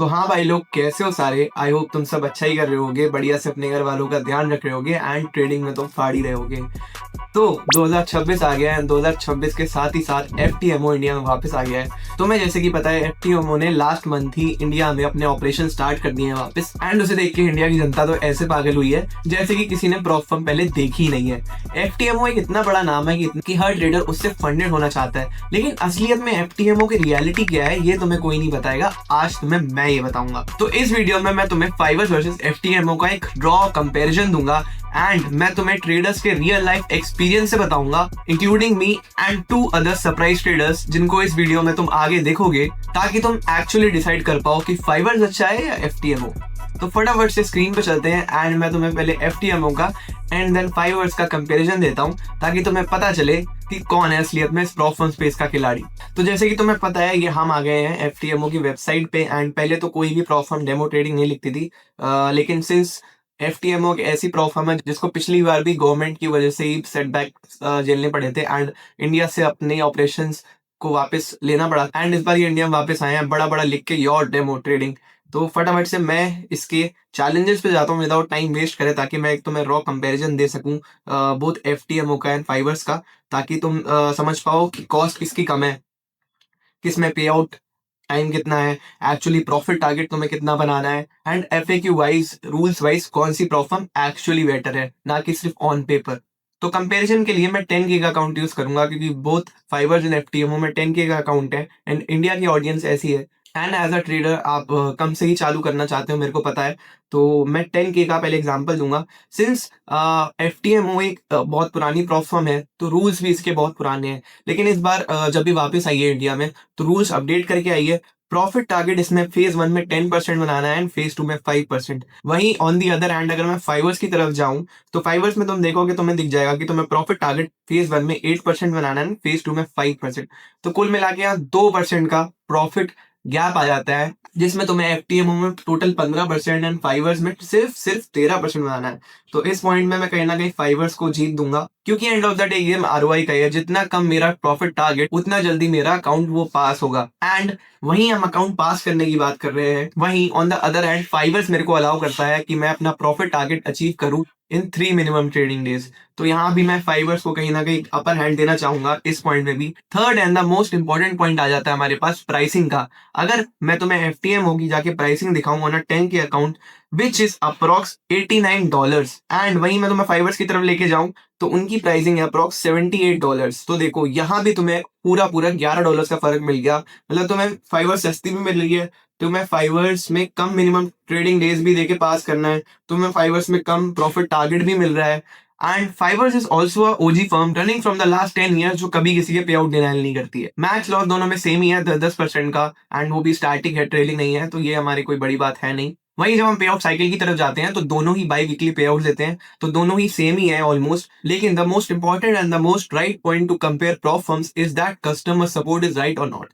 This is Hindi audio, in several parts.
तो हाँ भाई लोग, कैसे हो सारे? आई होप तुम सब अच्छा ही कर रहे होगे, बढ़िया से अपने घर वालों का ध्यान रख रहे होगे एंड ट्रेडिंग में तुम फाड़ ही रहे होगे। तो 2026 आ गया है। 2026 के साथ ही साथ एफटीएमओ इंडिया में वापस आ गया है। तुम्हें जैसे कि पता है, एफटीएमओ ने लास्ट मंथ ही इंडिया में अपने ऑपरेशन स्टार्ट कर दिए हैं वापस, एंड उसे देख के इंडिया की जनता तो ऐसे पागल हुई है जैसे कि किसी ने प्रॉप फर्म पहले देखी ही नहीं है। एफटीएमओ एक इतना बड़ा नाम है कि हर ट्रेडर उससे फंडेड होना चाहता है, लेकिन असलियत में एफटीएमओ की रियलिटी क्या है ये तुम्हें कोई नहीं बताएगा। आज तुम्हें मैं ये बताऊंगा। तो इस वीडियो में मैं तुम्हें फाइवर्स वर्सेस एफटीएमओ का एक रॉ कंपैरिजन दूंगा एंड मैं तुम्हें ट्रेडर्स के रियल लाइफ एक्सपीरियंस से बताऊंगा, including me and 2 other surprise traders जिनको इस वीडियो में तुम आगे देखोगे, ताकि तुम एक्चुअली डिसाइड कर पाओ कि फाइवर्स अच्छा है या एफटीएमओ। तो फटाफट से स्क्रीन पे चलते हैं एंड मैं तुम्हें पहले एफटीएमओ का एंड देन फाइवर्स का कंपैरिजन देता हूं, ताकि तुम्हें पता चले कि कौन है असलियत में इस प्रॉप फर्म स्पेस का खिलाड़ी। तो जैसे कि तुम्हें पता है, ये हम आ गए हैं एफटीएमओ की वेबसाइट पे एंड पहले तो कोई भी प्रॉप फर्म डेमो ट्रेडिंग नहीं लिखती थी, लेकिन सिंस एफटीएमओ एक ऐसी प्रॉप फर्म है जिसको पिछली बार भी गवर्नमेंट की वजह से ही सेटबैक झेलने पड़े थे एंड इंडिया से अपने ऑपरेशंस को वापस लेना पड़ा, एंड इस बार ये इंडिया में वापस आए हैं बड़ा बड़ा लिख के योर डेमो ट्रेडिंग। तो फटाफट से मैं इसके चैलेंजेस पे जाता हूँ विदाउट टाइम वेस्ट करे, ताकि मैं एक तुम्हें रॉ कंपैरिजन दे सकूं बोथ एफटीएमओ का एंड फाइवर्स का, ताकि तुम समझ पाओ कि कॉस्ट किसकी कम है, किस में पे आउट टाइम कितना है, एक्चुअली प्रॉफिट टारगेट तुम्हें कितना बनाना है, and FAQ wise rules wise कौन सी प्रॉप फर्म एक्चुअली बेटर है, ना कि सिर्फ ऑन पेपर। तो कंपैरिजन के लिए मैं 10K का अकाउंट यूज करूंगा, क्योंकि बोथ फाइवर्स एंड एफटीएमओ में 10K का अकाउंट है एंड इंडिया की ऑडियंस ऐसी है एंड एज अ ट्रेडर आप कम से ही चालू करना चाहते हो, मेरे को पता है। तो मैं 10K का पहले एग्जांपल दूंगा। सिंस एफटीएमओ एक बहुत पुरानी प्रॉप फर्म है, तो रूल्स भी इसके बहुत पुराने हैं, लेकिन इस बार जब भी वापस आई है इंडिया में तो रूल्स अपडेट करके आई है। प्रॉफिट टारगेट इसमें फेज 1 में 10% बनाना है एंड फेज 2 में 5%। वहीं ऑन दी अदर हैंड अगर मैं फाइवर्स की तरफ जाऊं, तो फाइवर्स में तुम देखोगे, तुम्हें दिख जाएगा कि तुम्हें प्रॉफिट टारगेट फेज 1 में 8% बनाना है, फेज 2 में 5%। तो कुल मिला के यहाँ 2% का प्रॉफिट गैप आ जाता है, जिसमें तुम्हें एफटीएमओ में टोटल 15% एंड फाइवर्स में सिर्फ सिर्फ 13% बनाना है। तो इस पॉइंट में मैं कहीं ना कहीं फाइवर्स को जीत दूंगा, क्योंकि end of the day game ROI का है। जितना कम मेरा प्रॉफिट टारगेट, उतना जल्दी मेरा अकाउंट वो पास होगा। एंड वहीं हम अकाउंट पास करने की बात कर रहे हैं, वहीं ऑन द अदर हैंड फाइवर्स मेरे को अलाउ करता है कि मैं अपना प्रॉफिट टारगेट अचीव करूं इन 3 मिनिमम ट्रेडिंग डेज। तो यहाँ भी मैं फाइवर्स को कहीं ना कहीं अपर हैंड देना चाहूंगा इस पॉइंट में भी। Third and the most important point आ जाता है हमारे पास प्राइसिंग का। अगर मैं तुम्हें एफटीएमओ की जाके प्राइसिंग दिखाऊंगा ना 10K account, which is approx $89, and वहीं मैं तुम्हें फाइवर्स की तरफ लेके जाऊं तो उनकी प्राइसिंग है अप्रोक्स $78। तो देखो, यहाँ भी तुम्हें पूरा पूरा $11 का फर्क मिल गया। मतलब तुम्हें फाइवर्स सस्ती भी मिल रही है, तुम्हें फाइवर्स में कम मिनिमम ट्रेडिंग डेज भी देके पास करना है, तुम्हें फाइवर्स में कम प्रॉफिट टारगेट भी मिल रहा है। And Fivers is also OG firm running from the last 10 year, जो कभी किसी के पे आउट डिनाइल नहीं करती है। मैच लॉस दोनों में सेम ही है, 10% का, एंड वो भी स्टैटिक है, ट्रेलिंग नहीं है, तो ये हमारी कोई बड़ी बात है नहीं। वहीं जब हम पे आउट साइकिल की तरफ जाते हैं तो दोनों ही बाई वीकली पे आउट देते हैं, तो दोनों ही सेम ही है ऑलमोस्ट। लेकिन the most important and the most right point two compare prop firms is that customer support is right और नॉट।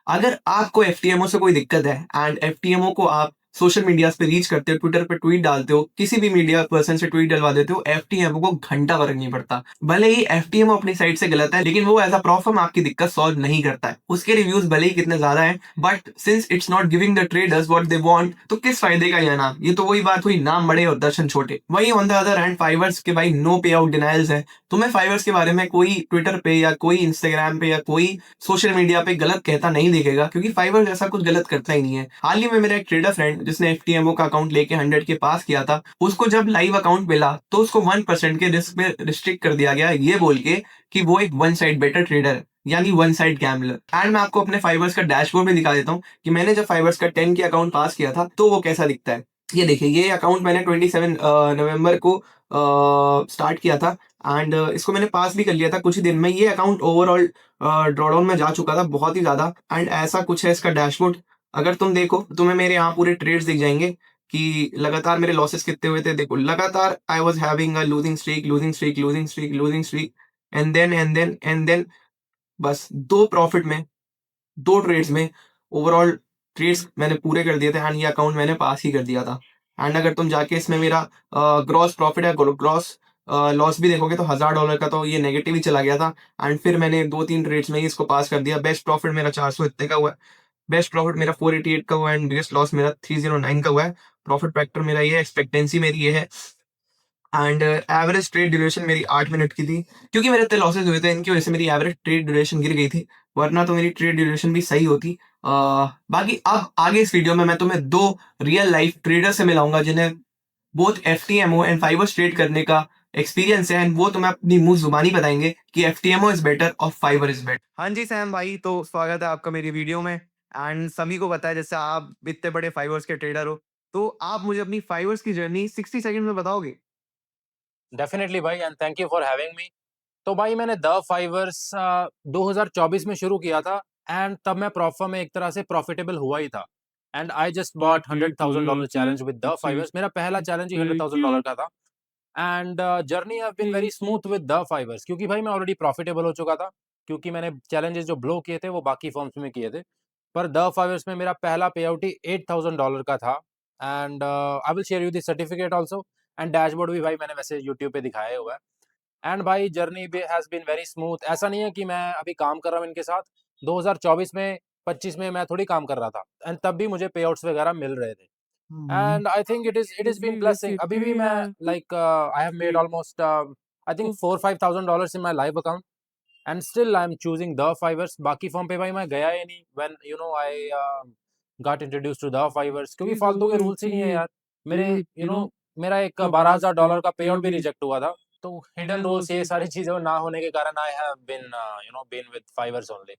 अगर आपको एफटीएमओ से कोई दिक्कत है एंड एफटीएमओ को आप सोशल मीडिया पे रीच करते हो, ट्विटर पे ट्वीट डालते हो, किसी भी मीडिया पर्सन से ट्वीट डलवा देते हो, एफटीएमओ को घंटा फर्क नहीं पड़ता। भले ही एफटीएमओ अपनी साइड से गलत है, लेकिन वो एज अ प्रॉब्लम आपकी दिक्कत सॉल्व नहीं करता है। उसके रिव्यूज भले ही कितने ज्यादा हैं, but since it's not giving the traders what they want, तो किस फायदे का यह नाम? ये तो वही बात हुई, नाम बड़े और दर्शन छोटे। वही ऑन द अदर हैंड फाइवर्स के भाई नो पे आउट डिनाइल्स है। तुम्हें फाइवर्स के बारे में कोई ट्विटर पे या कोई इंस्टाग्राम पे या कोई सोशल मीडिया पे गलत कहता नहीं दिखेगा, क्योंकि फाइवर्स ऐसा कुछ गलत करता ही नहीं है। हाल ही में मेरा एक ट्रेडर फ्रेंड जिसने एफटीएमओ का अकाउंट लेके 100 के पास किया था, उसको जब लाइव अकाउंट मिला तो उसको 1% के रिस्क पे रिस्ट्रिक्ट कर दिया गया, ये बोल के कि वो एक वन साइड बेटर ट्रेडर है, यानी वन साइड गैम्बलर। एंड मैं आपको अपने फाइवर्स का डैशबोर्ड में दिखा देता हूँ कि मैंने जब फाइवर्स का 10 के अकाउंट पास किया था तो वो कैसा दिखता है। ये देखिए, ये अकाउंट मैंने 27 नवंबर को स्टार्ट किया था एंड इसको मैंने पास भी कर लिया था कुछ ही दिन में। ये अकाउंट ओवरऑल ड्रॉडाउन में जा चुका था बहुत ही ज्यादा, एंड ऐसा कुछ है इसका डैशबोर्ड। अगर तुम देखो तुम्हें मेरे यहाँ पूरे ट्रेड्स दिख जाएंगे कि लगातार मेरे लॉसेस कितने हुए थे। देखो, लगातार I was having a losing streak, losing streak, losing streak, losing streak, and then बस दो प्रॉफिट में, दो ट्रेड्स में ओवरऑल ट्रेड्स मैंने पूरे कर दिए थे एंड ये अकाउंट मैंने पास ही कर दिया था। एंड अगर तुम जाके इसमें मेरा ग्रॉस प्रॉफिट है, ग्रॉस लॉस भी देखोगे तो $1000 का तो ये नेगेटिव ही चला गया था, एंड फिर मैंने 2-3 ट्रेड्स में ही इसको पास कर दिया। बेस्ट प्रॉफिट मेरा 400 इतने का हुआ है। बेस्ट प्रॉफिट मेरा 488 का हुआ है एंड बिगेस्ट लॉस मेरा 309 का हुआ है। प्रॉफिट फैक्टर मेरा ये है, एक्सपेक्टेंसी मेरी ये है एंड एवरेज ट्रेड ड्यूरेशन मेरी 8 मिनट की थी। क्योंकि मेरे इतने लॉसेस हुए थे इनकी वजह से मेरी एवरेज ट्रेड ड्यूरेशन गिर गई थी, वरना तो मेरी ट्रेड ड्यूरेशन भी सही होती। बाकी अब आगे इस वीडियो में मैं तुम्हें 2 रियल लाइफ ट्रेडर से मिलाऊंगा जिन्हें बोथ एफटीएमओ एंड फाइवर्स ट्रेड करने का एक्सपीरियंस है एंड वो तुम्हें अपनी मुंह जुबानी बताएंगे कि एफटीएमओ इज बेटर और फाइवर इज बेटर। हाँ जी सैम भाई, तो स्वागत है आपका मेरी वीडियो में एंड सभी को पता है जैसे आप इतने बड़े फाइवर्स के ट्रेडर हो, तो आप मुझे अपनी फाइवर्स की जर्नी 60 सेकंड में बताओगे? डेफिनेटली भाई, and thank you for having me. तो भाई मैंने द फाइवर्स 2024 में शुरू किया था एंड तब मैं प्रॉपर में एक तरह से प्रॉफिटेबल हुआ ही था। And I just bought $100,000 challenge with the Fivers. मेरा पहला चैलेंज ही $100,000 का था and journey have been very smooth with the Fivers, क्योंकि भाई मैं ऑलरेडी प्रॉफिटेबल हो चुका था, क्योंकि मैंने चैलेंजेस जो ब्लो किए थे वो बाकी फॉर्म्स में किए थे। पर द फाइवर्स में मेरा पहला पे आउट ही $8,000 का था and I will share you the certificate also and dashboard भी भाई मैंने वैसे यूट्यूब पे दिखाया हुआ है। एंड भाई जर्नी भी हैज़ बीन वेरी स्मूथ। ऐसा नहीं है कि मैं अभी काम कर रहा हूँ इनके साथ। 2024 में 25 में मैं थोड़ी काम कर रहा था एंड तब भी मुझे पे आउट्स वगैरह मिल रहे थे and I think it is been blessing. अभी भी मैं like I have made almost I think $4,000-5,000 in my live account and still I am choosing the Fivers. बाकी फॉर्म पे भाई मैं गया ही नहीं when I got introduced to the Fivers, क्योंकि फालतू के रूल्स ही नहीं है यार। मेरे मेरा एक $12,000 का पे आउट भी रिजेक्ट हुआ था। तो हिडन रूल्स ये सारी चीजें ना होने के कारण I have been with Fivers only.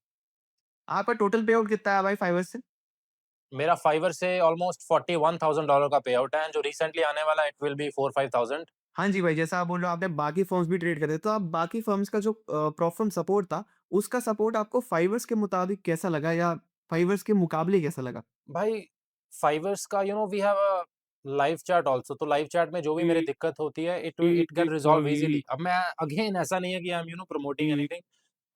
आपका टोटल पे आउट कितना है भाई फाइवर्स से? मेरा फाइवर से ऑलमोस्ट $41,000 का पे आउट है, जो रिसेंटली आने वाला इट विल बी 4-5,000। हाँ जी भाई, जैसा आप बोल रहे हो आपने बाकी फर्म्स भी ट्रेड करे, तो आप बाकी फर्म्स का जो प्रॉफिट सपोर्ट था, उसका सपोर्ट आपको फाइवर्स के मुताबिक कैसा लगा या फाइवर्स के मुकाबले कैसा लगा? भाई फाइवर्स का we have a live chat also. तो लाइव चैट में जो भी मेरी दिक्कत होती है it it get resolve easily. अब मैं अगेन ऐसा नहीं है कि आई एम प्रमोटिंग एनीथिंग।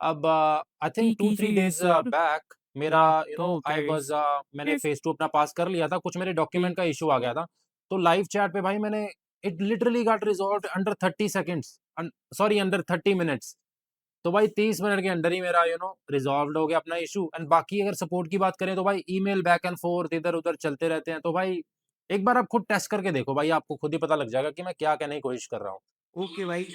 अब आई थिंक 2-3 डेज बैक मेरा आई वाज मैंने फेज 2 अपना पास कर लिया था, कुछ मेरे डॉक्यूमेंट का इशू आ गया था। तो लाइव चैट पे भाई मैंने it literally got resolved under 30 seconds, sorry under 30 minutes. तो भाई 30 मिनट के अंदर ही मेरा रिजॉल्व्ड हो गया अपना इशू। एंड बाकी अगर सपोर्ट की बात करें तो भाई ईमेल बैक एंड फोर्थ इधर-उधर चलते रहते हैं। तो भाई एक बार आप खुद टेस्ट करके देखो भाई, आपको खुद ही पता लग जाएगा कि मैं क्या कहने की कोशिश कर रहा हूँ। ओके भाई,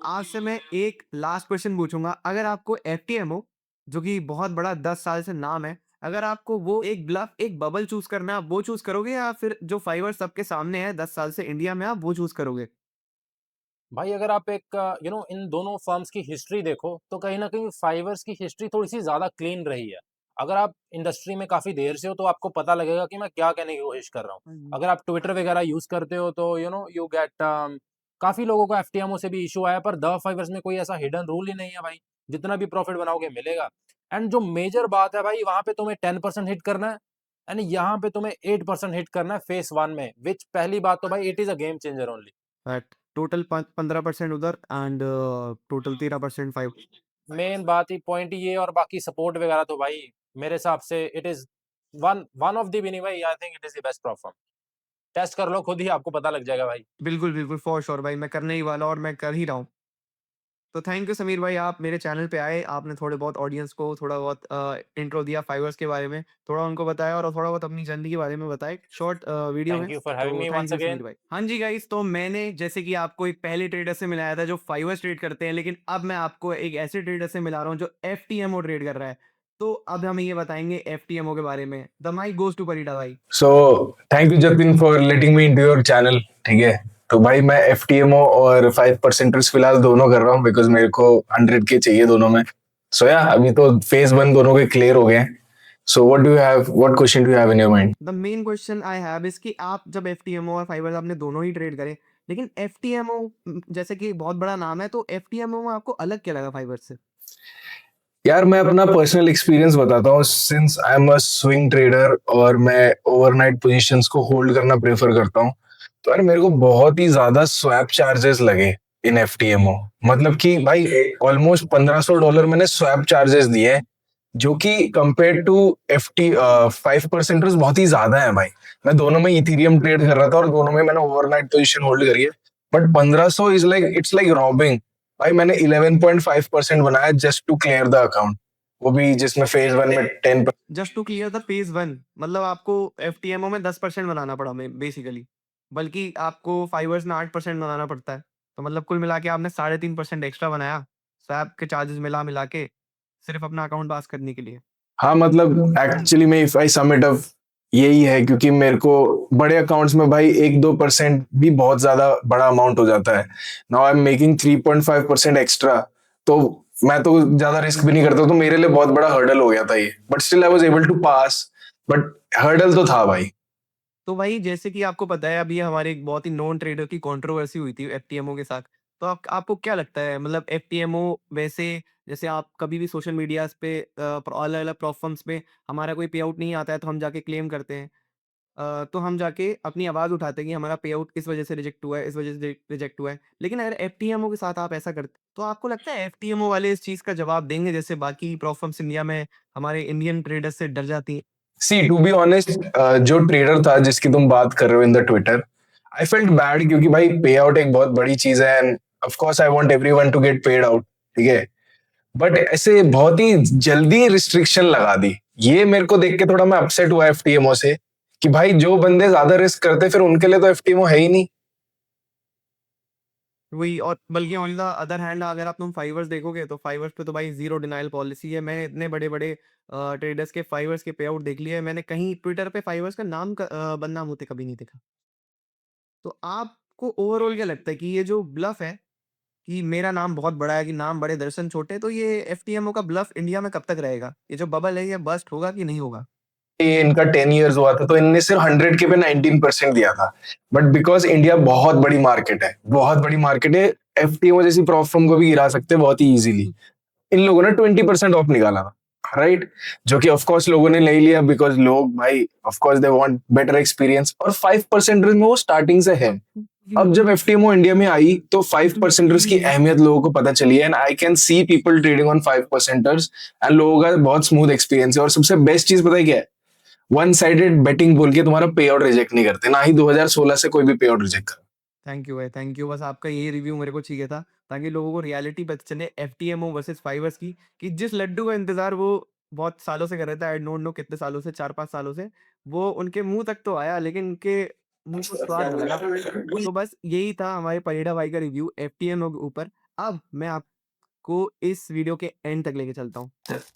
आज से मैं एक लास्ट क्वेश्चन पूछूंगा। अगर आपको एफटीएमओ, जो कि बहुत बड़ा 10 साल से नाम है, अगर आपको वो एक ब्लफ एक बबल चूज करना है, आप वो चूज करोगे या फिर जो फाइवर सबके सामने है 10 साल से इंडिया में, आप वो चूज करोगे? भाई अगर आप एक इन दोनों फर्म्स की हिस्ट्री देखो तो कहीं न कहीं फाइवर्स की हिस्ट्री थोड़ी-सी ज़्यादा क्लीन रही है। अगर आप इंडस्ट्री में काफ़ी देर से हो तो आपको पता लगेगा कि मैं क्या कहने की कोशिश कर रहा हूँ। अगर आप ट्विटर वगैरह यूज़ करते हो तो यू गेट काफ़ी लोगों को एफटीएमओ से भी इश्यू आया, पर द फाइवर्स में कोई ऐसा हिडन रूल ही नहीं है भाई। जितना भी प्रॉफिट बनाओगे मिलेगा। एंड जो मेजर बात है भाई, वहाँ पे तुम्हें 10% हिट करना है एंड यहाँ पे तुम्हें 8% हिट करना है फेज़ 1 में, व्हिच पहली बात तो भाई it is a game changer only. At total 15% उधर एंड टोटल 13% फाइव। मेन बात ही पॉइंट ये, और बाकी सपोर्ट वगैरह तो भाई मेरे हिसाब से it is one one of the winning भाई। I think it is the best perform. Test कर लो खुद ही, आपको पता लग जाएगा भाई। बिल्कुल बिल्कुल फॉर श्योर भाई, मैं करने ही वाला और मैं कर ही रहा हूँ। तो थैंक यू समीर भाई, आप मेरे चैनल पे आए, आपने थोड़े बहुत ऑडियंस को थोड़ा बहुत इंट्रो दिया फाइवर्स के बारे में, थोड़ा उनको बताया और थोड़ा बहुत अपनी जर्नी के बारे में बताया शॉर्ट वीडियो में। Thank you for having to me thank once you again. Sameer भाई। हाँ जी गाइस, तो मैंने जैसे कि आपको एक पहले ट्रेडर से मिलाया था जो फाइवर्स ट्रेड करते हैं, लेकिन अब मैं आपको एक ऐसे ट्रेडर से मिला रहा हूँ जो एफ ट्रेड कर रहा है। तो अब हम ये बताएंगे एफ के बारे में। द माइक गोज टू परिटा भाई। So thank you Jatin for letting me into your channel. ठीक है, तो भाई मैं एफटीएमओ और 5% फिलहाल दोनों कर रहा हूँ बिकॉज मेरे को 100K चाहिए दोनों में। सो या अभी तो फेज 1 दोनों के क्लियर हो गए हैं। So what question do you have in your mind? The main question I have is कि आप जब एफटीएमओ और फाइवर्स आपने दोनों ही ट्रेड करे, लेकिन एफटीएमओ जैसे कि बहुत बड़ा नाम है, तो एफटीएमओ में आपको अलग क्या लगा फाइवर्स से? यार मैं अपना पर्सनल एक्सपीरियंस बताता हूँ। Since I am a swing trader और मैं ओवरनाइट पोजीशंस को होल्ड करना प्रेफर करता हूँ, तो यार मेरे को बहुत ही ज्यादा स्वैप चार्जेस लगे इन एफटीएमओ। मतलब कि भाई ऑलमोस्ट $1,500 मैंने स्वैप चार्जेस दिए हैं, जो कि कंपेयर टू एफटी 5% बहुत ही ज्यादा है भाई। मैं दोनों में इथीरियम ट्रेड कर रहा था और दोनों में मैंने ओवरनाइट पोजीशन होल्ड करी है, but 1500 is like it's like robbing. भाई मैंने 11.5% बनाया just to clear the account. वो भी जिसमें फेज 1 में 10। Just to clear the phase 1, मतलब आपको एफटीएमओ में 10% बनाना पड़ा मैं बेसिकली, बल्कि आपको फाइवर्स में 8% बनाना पड़ता है। तो मतलब कुल मिला के आपने 3.5% एक्स्ट्रा बनाया स्वैप के चार्जेस मिला के, सिर्फ अपना अकाउंट पास करने के लिए। हाँ मतलब एक्चुअली में if I sum it up यही है, क्योंकि मेरे को बड़े अकाउंट्स में भाई 1-2% भी बहुत ज्यादा बड़ा अमाउंट हो जाता है। Now I am making 3.5% extra, तो मैं तो ज्यादा रिस्क भी नहीं करता, तो मेरे लिए बहुत बड़ा हर्डल हो गया था ये, but still I was able to pass. But hurdle तो था भाई। तो भाई जैसे कि आपको पता है अभी हमारे एक बहुत ही नॉन ट्रेडर की कंट्रोवर्सी हुई थी एफटीएमओ के साथ। तो आपको क्या लगता है, मतलब एफटीएमओ वैसे, जैसे आप कभी भी सोशल मीडिया पे अलग-अलग प्लेटफ़ॉर्म्स पे हमारा कोई पे आउट नहीं आता है तो हम जाके क्लेम करते हैं। तो हम जाके अपनी आवाज़ उठाते हैं कि हमारा पे आउट इस वज़ह से रिजेक्ट हुआ है, इस वज़ह से रिजेक्ट हुआ है। लेकिन अगर एफटीएमओ के साथ आप ऐसा करते तो आपको लगता है एफटीएमओ वाले इस चीज़ का जवाब देंगे जैसे बाकी प्लेटफ़ॉर्म्स इंडिया में हमारे इंडियन ट्रेडर्स से डर जाती हैं? सी टू बी ऑनेस्ट, जो ट्रेडर था जिसकी तुम बात कर रहे हो in the Twitter, I felt bad, क्योंकि भाई पे आउट एक बहुत बड़ी चीज है and of course I want everyone to get paid out, ठीक है। बट ऐसे बहुत ही जल्दी रिस्ट्रिक्शन लगा दी, ये मेरे को देख के थोड़ा मैं अपसेट हुआ एफटीएमओ से, कि भाई जो बंदे ज्यादा रिस्क करते फिर उनके लिए तो एफटीएमओ है ही नहीं। वही, और बल्कि ऑन द अदर हैंड अगर आप तुम फाइवर्स देखोगे तो फाइवर्स पे तो भाई ज़ीरो डिनायल पॉलिसी है। मैंने इतने बड़े-बड़े ट्रेडर्स के फाइवर्स के पे आउट देख लिए हैं। मैंने कहीं ट्विटर पे फाइवर्स का नाम बदनाम होते कभी नहीं देखा। तो आपको ओवरऑल क्या लगता है कि ये जो ब्लफ है कि मेरा नाम बहुत बड़ा है, कि नाम बड़े दर्शन छोटे, तो ये एफटीएमओ का ब्लफ इंडिया में कब तक रहेगा? ये जो बबल है ये बर्स्ट होगा कि नहीं होगा? ये इनका 10 years हुआ था तो इनने सिर्फ 100 के पे 19% दिया था, बट बिकॉज इंडिया बहुत बड़ी मार्केट है, बहुत बड़ी मार्केट है, एफटीओ जैसी प्लेटफॉर्म को भी गिरा सकते हैं बहुत ही इजीली। इन लोगों ने 20% ऑफ निकाला था, राइट, जो कि ऑफ कोर्स लोगों ने नहीं लिया, बिकॉज लोग भाई of course they want better experience, और 5% में वो स्टार्टिंग से है। अब जब एफटीएमओ इंडिया में आई तो 5% की अहमियत लोगों को पता चली है, and I can see people trading on 5%, and लोगों का बहुत स्मूथ एक्सपीरियंस है। और सबसे बेस्ट चीज पता है क्या है? वन साइडेड बेटिंग बोल के तुम्हारा पे आउट रिजेक्ट नहीं करते, ना ही 2016 से कोई भी पे आउट रिजेक्ट कर। थैंक यू भाई, थैंक यू। बस आपका यही रिव्यू मेरे को चाहिए था, ताकि लोगों को रियलिटी पता चले एफटीएमओ वर्सेस फाइवर्स की, कि जिस लड्डू का इंतज़ार वो बहुत सालों से कर रहे थे, आई डोंट नो कितने सालों से, 4-5 सालों से, वो उनके मुँह तक तो आया लेकिन उनके मुँह को स्वाद ना लगा। तो बस यही था हमारे परिडा भाई का रिव्यू एफटीएमओ के ऊपर। अब मैं आपको इस वीडियो के एंड तक लेके चलता हूँ।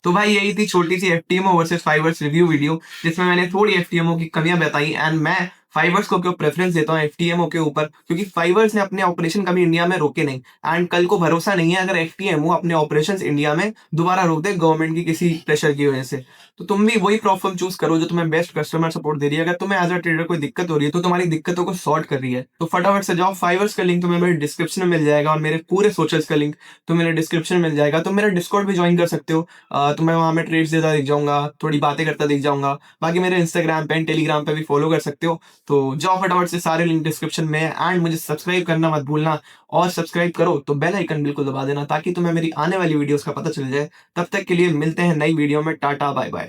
तो भाई यही थी छोटी सी एफटीएमओ वर्सेस फाइवर्स रिव्यू वीडियो, जिसमें मैंने थोड़ी एफटीएमओ की कमियां बताई, एंड मैं फाइवर्स को क्यों प्रेफरेंस देता हूँ एफटीएमओ के ऊपर, क्योंकि फाइवर्स ने अपने ऑपरेशन कभी इंडिया में रोके नहीं, एंड कल को भरोसा नहीं है अगर एफटीएमओ अपने ऑपरेशंस इंडिया में दोबारा रोक दे गवर्नमेंट की किसी प्रेशर की वजह से। तो तुम भी वही प्लेटफॉर्म चूज करो जो तुम्हें बेस्ट कस्टमर सपोर्ट दे रही है। अगर तुम्हें एज अ ट्रेडर कोई दिक्कत हो रही है तो तुम्हारी दिक्कतों को सॉर्ट कर रही है, तो फटाफट से जाओ। फाइवर्स का लिंक तुम्हें मेरे डिस्क्रिप्शन में मिल जाएगा, और मेरे पूरे सोशल्स का लिंक तो मेरे डिस्क्रिप्शन में मिल जाएगा। तुम मेरा डिस्कॉर्ड भी ज्वाइन कर सकते हो, तो मैं वहाँ में ट्रेड्स देता दिख जाऊंगा, थोड़ी बातें करता दिख जाऊंगा। बाकी मेरे इंस्टाग्राम पे एंड टेलीग्राम पे भी फॉलो कर सकते हो। तो जाओ फटाफट से, सारे लिंक डिस्क्रिप्शन में है, एंड मुझे सब्सक्राइब करना मत भूलना, और सब्सक्राइब करो तो बेल आइकन बिल्कुल दबा देना, ताकि तुम्हें मेरी आने वाली वीडियोस का पता चल जाए। तब तक के लिए मिलते हैं नई वीडियो में। Tata bye bye.